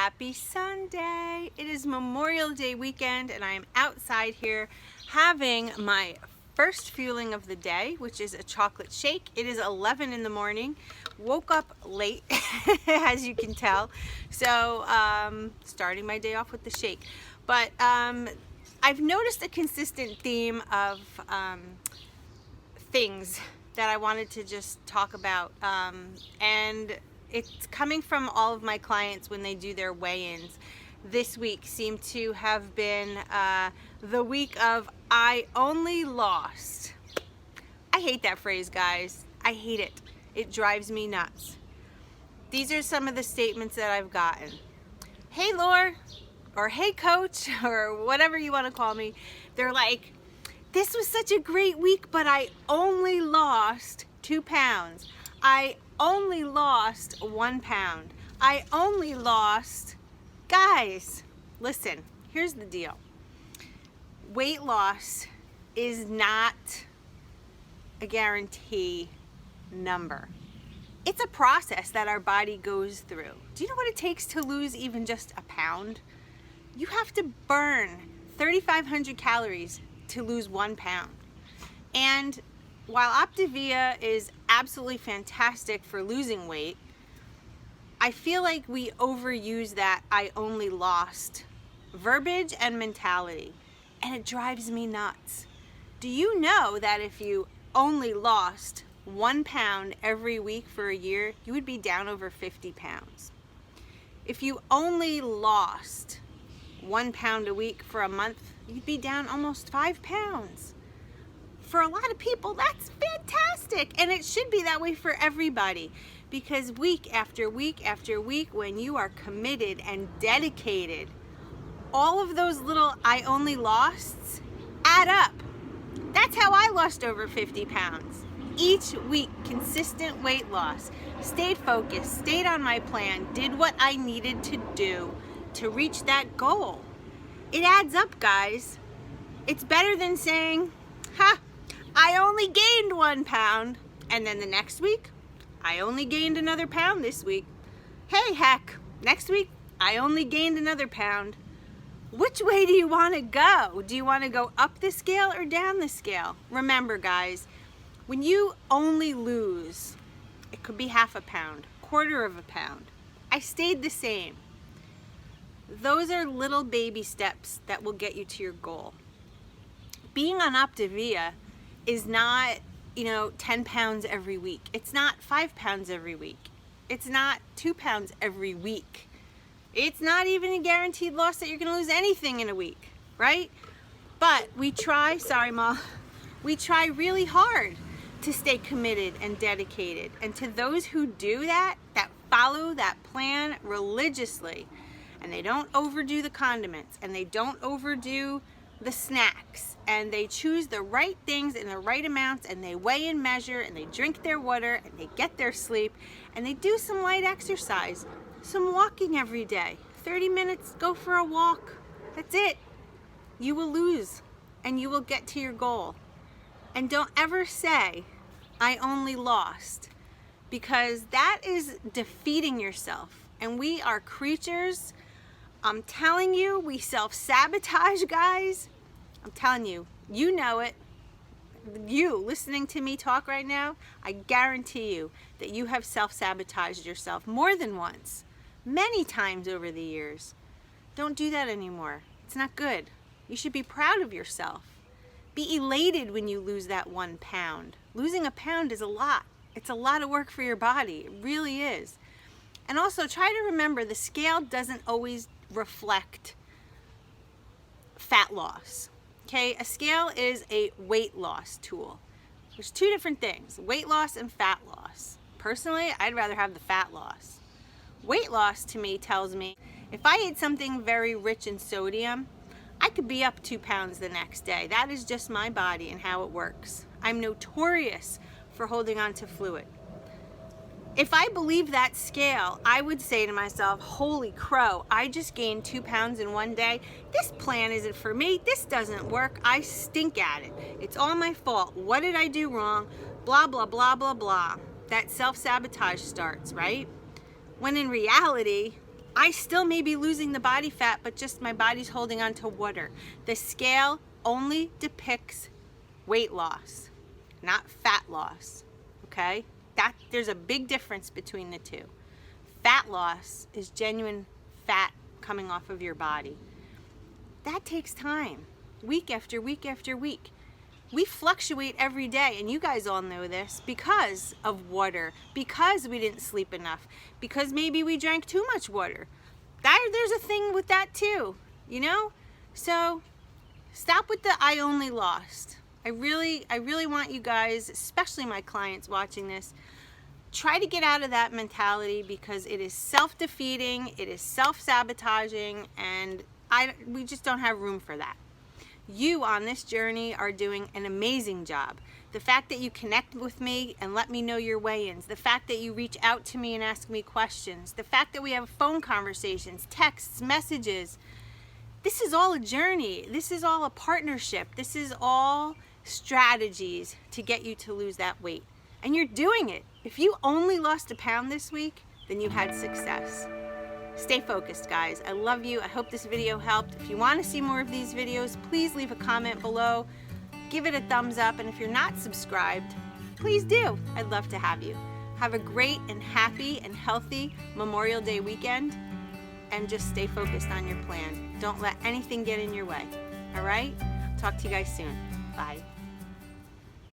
Happy Sunday. It is Memorial Day weekend and I am outside here having my first fueling of the day, which is a chocolate shake. It is 11 in the morning. Woke up late, as you can tell. So starting my day off with the shake. But I've noticed a consistent theme of things that I wanted to just talk about. And it's coming from all of my clients when they do their weigh-ins. This week seemed to have been the week of I only lost. I hate that phrase, guys. I hate it. It drives me nuts. These are some of the statements that I've gotten. Hey, Laura, or hey, coach, or whatever you want to call me. They're like, this was such a great week, but I only lost 2 pounds. I only lost 1 pound. I only lost... Guys, listen, here's the deal. Weight loss is not a guarantee number. It's a process that our body goes through. Do you know what it takes to lose even just a pound? You have to burn 3,500 calories to lose 1 pound. And while OPTAVIA is absolutely fantastic for losing weight, I feel like we overuse that I only lost verbiage and mentality, and it drives me nuts. Do you know that if you only lost 1 pound every week for a year, you would be down over 50 pounds? If you only lost 1 pound a week for a month, you'd be down almost 5 pounds. For a lot of people, that's fantastic, and it should be that way for everybody, because week after week after week, when you are committed and dedicated, all of those little I only losts add up. That's how I lost over 50 pounds. Each week, consistent weight loss, stayed focused, stayed on my plan, did what I needed to do to reach that goal. It adds up, guys. It's better than saying, ha, I only gained 1 pound, and then the next week, I only gained another pound this week. Hey, heck, next week, I only gained another pound. Which way do you want to go? Do you want to go up the scale or down the scale? Remember, guys, when you only lose, it could be half a pound, quarter of a pound. I stayed the same. Those are little baby steps that will get you to your goal. Being on OPTAVIA is not, 10 pounds every week. It's not 5 pounds every week. It's not 2 pounds every week. It's not even a guaranteed loss that you're going to lose anything in a week, right? But we try, sorry, Ma, we try really hard to stay committed and dedicated. And to those who do that follow that plan religiously, and they don't overdo the condiments, and they don't overdo the snacks, and they choose the right things in the right amounts, and they weigh and measure, and they drink their water, and they get their sleep, and they do some light exercise, some walking every day. 30 minutes, go for a walk. That's it. You will lose, and you will get to your goal. And don't ever say, I only lost, because that is defeating yourself. And we are creatures. I'm telling you, we self-sabotage, guys. I'm telling you, you know it. You listening to me talk right now, I guarantee you that you have self-sabotaged yourself more than once, many times over the years. Don't do that anymore. It's not good. You should be proud of yourself. Be elated when you lose that 1 pound. Losing a pound is a lot. It's a lot of work for your body. It really is. And also try to remember the scale doesn't always reflect fat loss. Okay, a scale is a weight loss tool. There's 2 different things, weight loss and fat loss. Personally, I'd rather have the fat loss. Weight loss to me tells me if I ate something very rich in sodium, I could be up 2 pounds the next day. That is just my body and how it works. I'm notorious for holding on to fluid. If I believed that scale, I would say to myself, holy crow, I just gained 2 pounds in 1 day. This plan isn't for me. This doesn't work. I stink at it. It's all my fault. What did I do wrong? Blah, blah, blah, blah, blah. That self-sabotage starts, right? When in reality, I still may be losing the body fat, but just my body's holding on to water. The scale only depicts weight loss, not fat loss, okay? There's a big difference between the two. Fat loss is genuine fat coming off of your body. That takes time, week after week after week. We fluctuate every day, and you guys all know this, because of water, because we didn't sleep enough, because maybe we drank too much water. There's a thing with that too, you know? So stop with the I only lost. I really want you guys, especially my clients watching this, try to get out of that mentality, because it is self-defeating, it is self-sabotaging, and we just don't have room for that. You on this journey are doing an amazing job. The fact that you connect with me and let me know your weigh-ins, the fact that you reach out to me and ask me questions, the fact that we have phone conversations, texts, messages, this is all a journey. This is all a partnership. This is all strategies to get you to lose that weight. And you're doing it. If you only lost a pound this week, then you had success. Stay focused, guys. I love you. I hope this video helped. If you want to see more of these videos, please leave a comment below. Give it a thumbs up. And if you're not subscribed, please do. I'd love to have you. Have a great and happy and healthy Memorial Day weekend. And just stay focused on your plan. Don't let anything get in your way. All right? Talk to you guys soon. Bye.